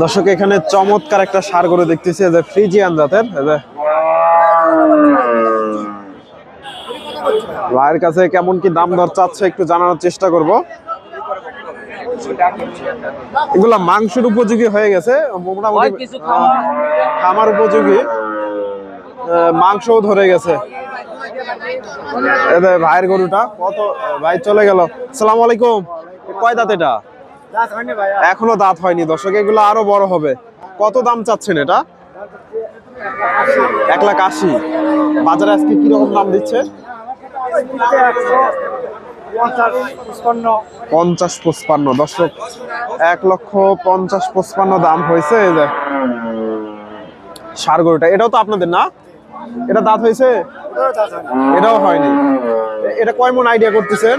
দর্শক এখানে চমৎকার একটা ষাঁড় গরু দেখতেছি, এই যে ফ্রিজিয়ান জাতের। এই যে ভাইয়ের কাছে কেমন কি দাম দর চাচ্ছে একটু জানানোর চেষ্টা করব। এগুলা মাংসের উপযোগী হয়ে গেছে, মোটামুটি খামার উপযোগী, মাংসও ধরে গেছে। ভাইয়ের গরুটা কত ভাই চলে গেল। আসসালামু আলাইকুম। কয় দাঁত এটা? এখনো দাঁত হয়নি দর্শক, এগুলো আরো বড় হবে। কত দাম চাচ্ছেন এটা? 1,80,000। বাজারে আজকে কিরকম দাম দিচ্ছে? 50-55 দর্শক, 1,50,000-55 দাম হয়েছে। এই যে ষাঁড় গরুটা, এটাও তো আপনাদের না? এটা দাঁত হয়েছে? এটাও হয়নি। এটা কয় মন আইডিয়া করতেছেন?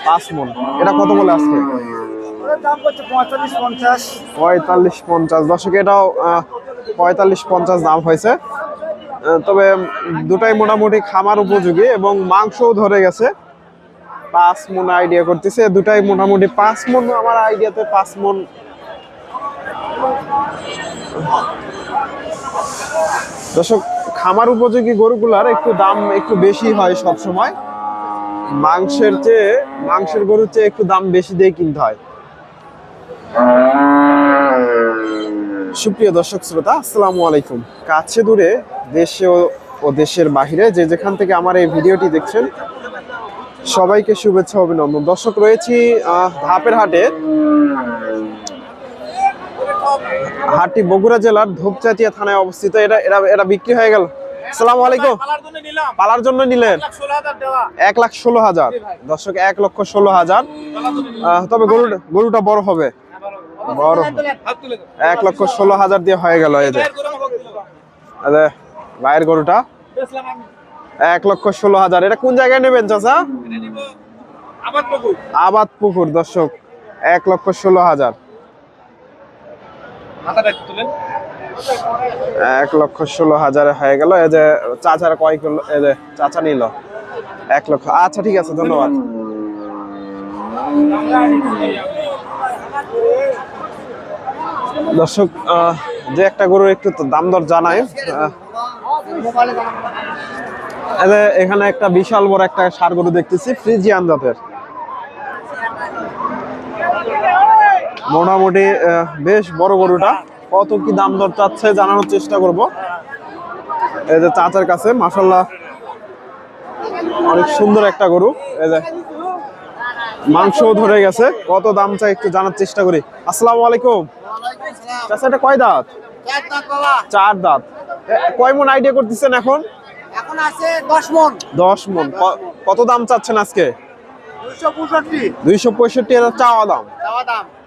5 মন। এটা কত বলে আজকে? 45-50 দর্শক, এটাও 45-50 দাম হয়েছে। তবে দুটাই মোটামুটি খামার উপযোগী এবং মাংসও ধরে গেছে। 5 মন আইডিয়া করতেছে, দুটাই মোটামুটি 5 মন। আমার আইডিয়াতে 5 মন। দর্শক খামার উপযোগী গরুগুলার একটু দাম একটু বেশি হয় সব সময়, মাংসের গরুর চেয়ে একটু দাম বেশি দিয়ে কিনতে হয়। সুপ্রিয় দর্শক শ্রোতা, আসসালামু আলাইকুম। কাছে দূরে, দেশে ও দেশের বাহিরে যে যেখান থেকে আমার এই ভিডিওটি দেখছেন, সবাইকে শুভেচ্ছা অভিনন্দন। দর্শক রয়েছি ধাপের হাটে। হাটটি বগুড়া জেলার ধূপচাচিয়া থানায় অবস্থিত। এটা বিক্রি হয়ে গেল। আসসালামু আলাইকুম। পালার জন্য নিলেন 1,16,000 দর্শক, 1,16,000। তবে গরুটা বড় হবে, বড় 1,16,000 দিয়ে হয়ে গেল। এদের ভাইয়ের গরুটা 1,16,000। এটা কোন জায়গায় নেবেন চাচা? আবাদপুকুর দর্শক, 1,16,000। 1,16,000 হয়ে গেল। এই যে চাচার কয় কিলো, এই যে চাচা নিল 1 লক্ষ। আচ্ছা ঠিক আছে, ধন্যবাদ। দর্শক যে একটা গরুর একটু দাম দর জানাই। এখানে একটা বিশাল বড় একটা ষাঁড় গরু দেখতেছি, ফ্রিজিয়ান জাতের। মোটামুটি বেশ বড় গরুটা। কত কি দাম দর চাচ্ছে জানানোর চেষ্টা করব। এই যে চাচার কাছে, মাশাআল্লাহ অনেক সুন্দর একটা গরু। এই যে মাংসও ধরে গেছে। কত দাম চাই একটু জানার চেষ্টা করি। আসসালামু আলাইকুম। চাচা এটা কয় দাঁত? 4 দাঁত। কয় মন আইডিয়া করতেছেন এখন? এখন আছে 10 মন। 10 মন। কত দাম চাচ্ছেন আজকে? 265 এর চাওয়া দাম।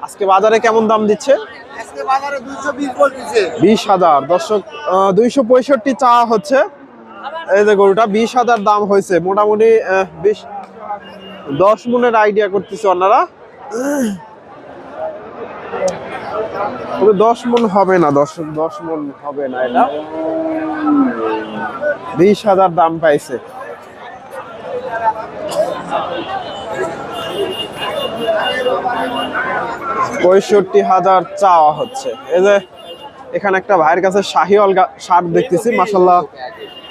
আজকে বাজারে কেমন দাম দিচ্ছে? আজকে বাজারে 220 বলতেছে। 20,000 দর্শক, 265 চাওয়া হচ্ছে। এই যে গরুটা 20,000 দাম হয়েছে। মোটামুটি 10 মনের আইডিয়া করতেছে ওনারা। 10 মন হবে না দর্শক, 10 মন হবে না। এটা 20,000 দাম পাইছে। +65,000 চাওয়া হচ্ছে। এই যে এখানে একটা ভাইয়ের কাছে শাহিওয়াল ষাঁড় দেখতেছি, মাশাআল্লাহ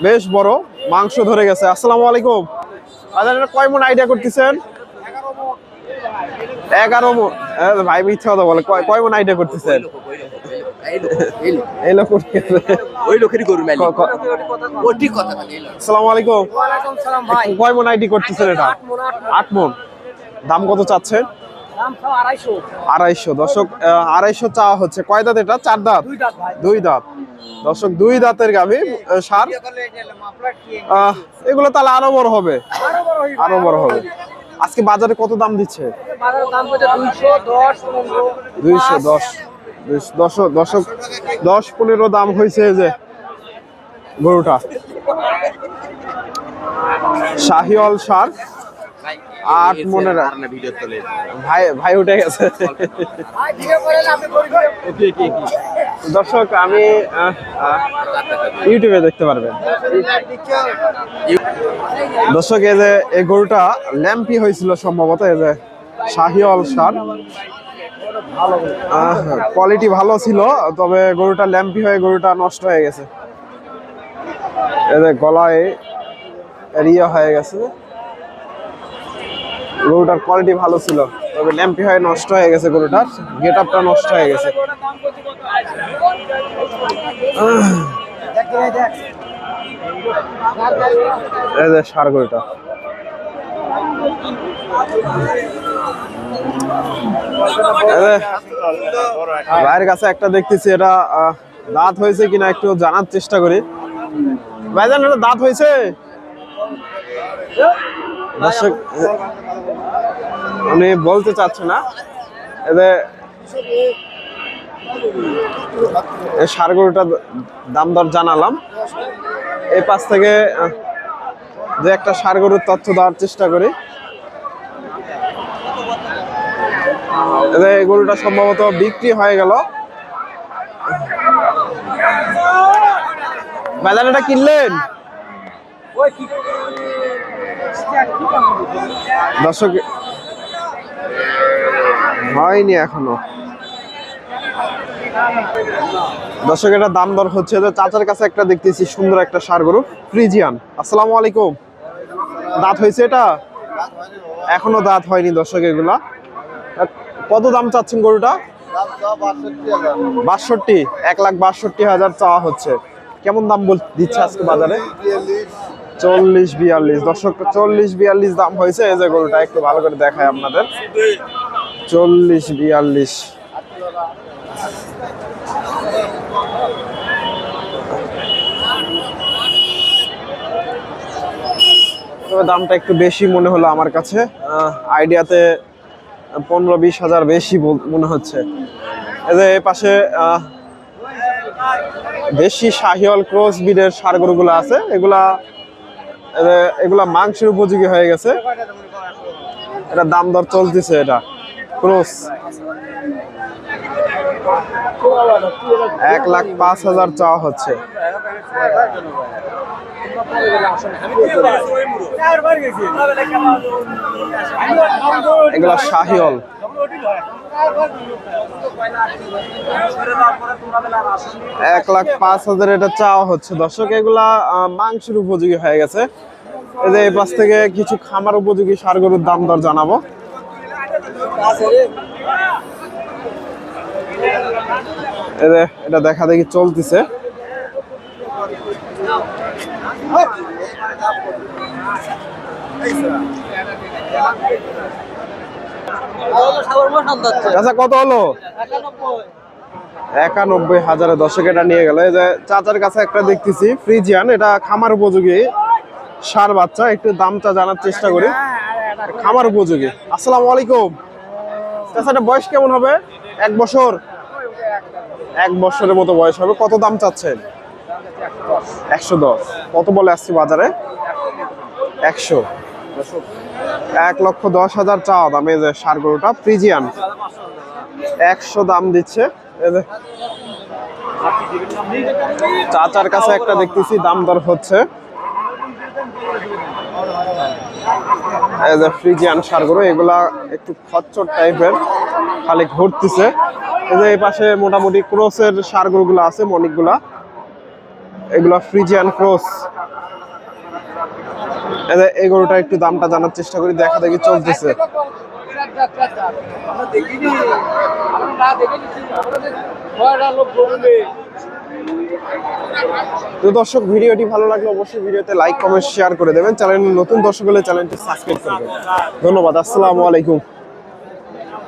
বেশ বড়, মাংস ধরে গেছে। আসসালামু আলাইকুম। বাজারে কয় মন আইডিয়া করতেছেন? 11 মন। ভাই মিথ্যা কথা বলে, কয় মন আইডিয়া করতেছেন? এই লোক ওই লোকেরই গরু মালিক। ও ঠিক কথা বলে। আসসালামু আলাইকুম। ওয়ালাইকুম সালাম ভাই। কয় মন আইডি করতেছেন এটা? 8 মন। দাম কত চাচ্ছেন? দাম তো 250। 250 দর্শক, 250 চাওয়া হচ্ছে। কয় দাঁত এটা? 4 দাঁত। 2 দাঁত ভাই। 2 দাঁত দর্শক, 2 দাঁতের গাভী ষাঁড়। এগুলো তাহলে আরো বড় হবে, আরো বড় হবে। আজকে বাজারে কত দাম দিচ্ছে? বাজারের দাম হচ্ছে 210 15। 210 দর্শক, 10-15 দাম হয়েছে। যে গরুটা শাহিওয়াল ষাঁড়, 8 মনের। ভাই উঠে গেছে। দর্শক আমি ইউটিউবে দেখতে পারবেন। দর্শক এই যে এই গরুটা ল্যাম্পি হয়েছিল সম্ভবত। এই যে শাহিওয়াল সার, কোয়ালিটি ভালো ছিল, তবে গরুটা ল্যাম্পি হয়ে গরুটা নষ্ট হয়ে গেছে। এদের গলায় এরিয়া হয়ে গেছে। গরুটার কোয়ালিটি ভালো ছিল, তবে ল্যাম্পি হয়ে নষ্ট হয়ে গেছে। গরুটার গেট আপটা নষ্ট হয়ে গেছে। এই যে ষাঁড় গরুটা, ভাইয়ের কাছে একটা দেখতেছি, এটা দাঁত হয়েছে কিনা একটু জানার চেষ্টা করি। ভাইজান, এটা দাঁত হয়েছে? দর্শক উনি বলতে চাচ্ছে না। এদের ষাঁড় গরুটার দাম দর জানালাম। এই পাশ থেকে যে একটা ষাঁড় গরুর তথ্য দেওয়ার চেষ্টা করি। এই গরুটা সম্ভবত বিক্রি হয়ে গেল। ভাইজান, এটা কিনলেন? দর্শক হয়নি এখনো। দর্শক, এটা দাম দর হচ্ছে। চাচার কাছে একটা দেখতেছি সুন্দর একটা ষাঁড় গরু, ফ্রিজিয়ান। আসসালামু আলাইকুম। দাঁত হয়েছে এটা? এখনো দাঁত হয়নি। দর্শক, এগুলা কত দাম চাচ্ছেন গরুটা? 62, 1,62,000 চাওয়া হচ্ছে। কেমন দাম দিচ্ছে আজকে বাজারে? 40-42। দর্শক, 40-42 দাম হয়েছে। এই যে গরুটা একটু ভালো করে দেখায় আপনাদের, 40-42। তবে দামটা একটু বেশি মনে হলো আমার কাছে। আইডিয়াতে 15-20 হাজার বেশি মনে হচ্ছে। এই যে এই পাশে দেশি শাহিওয়াল ক্রস ব্রিডের ষাঁড় গরুগুলো আছে। এগুলা মাংসের উপযোগী হয়ে গেছে। এটা দাম দর চলতেছে। এটা ক্রস 1,05,000 চাওয়া হচ্ছে। এগুলা শাহিওয়াল। 1,05,000 এটা চাওয়া হচ্ছে। দর্শক, এগুলা মাংসের উপযোগী হয়ে গেছে। এই যে এই পাশ থেকে কিছু খামার উপযোগী ষাঁড় গরুর দাম দর জানাবো। এটা দেখা দেখি চলতেছে। আচ্ছা, কত হলো? 91,000। দর্শক, এটা নিয়ে গেল। এই যে চাচার কাছে একটা দেখতেছি ফ্রিজিয়ান, এটা খামার উপযোগী ষাঁড় বাচ্চা। একটু দামটা জানার চেষ্টা করি। খামার উপযোগী। আসসালামু আলাইকুম। চাচা, এটা বয়স কেমন হবে? 1 বছর? 1 বছরের মতো বয়স হবে। কত দাম চাচ্ছেন? 110। কত বলে আসছে বাজারে? 100। 1,10,000 চাওয়া দাম। এই যে ষাঁড় গরুটা ফ্রিজিয়ান, 100 দাম দিচ্ছে। চাচার কাছে একটা দেখতেছি দাম দর হচ্ছে। এই যে ফ্রিজিয়ান ষাঁড় গরু, এগুলা একটু খচ্চর টাইপের, খালি ঘুরতেছে। এই যে এই পাশে মোটামুটি ক্রসের ষাঁড় গরুগুলো আছে, অনেকগুলা। এগুলা ফ্রিজিয়ান ক্রস। এই গরুটা একটু দামটা জানার চেষ্টা করি। দেখা দেখি চলতেছে। তো দর্শক, ভিডিওটি ভালো লাগলে অবশ্যই ভিডিওতে লাইক, কমেন্ট, শেয়ার করে দেবেন। চ্যানেল নতুন দর্শক হলে চ্যানেলটি সাবস্ক্রাইব করবেন। ধন্যবাদ। আসসালামু আলাইকুম।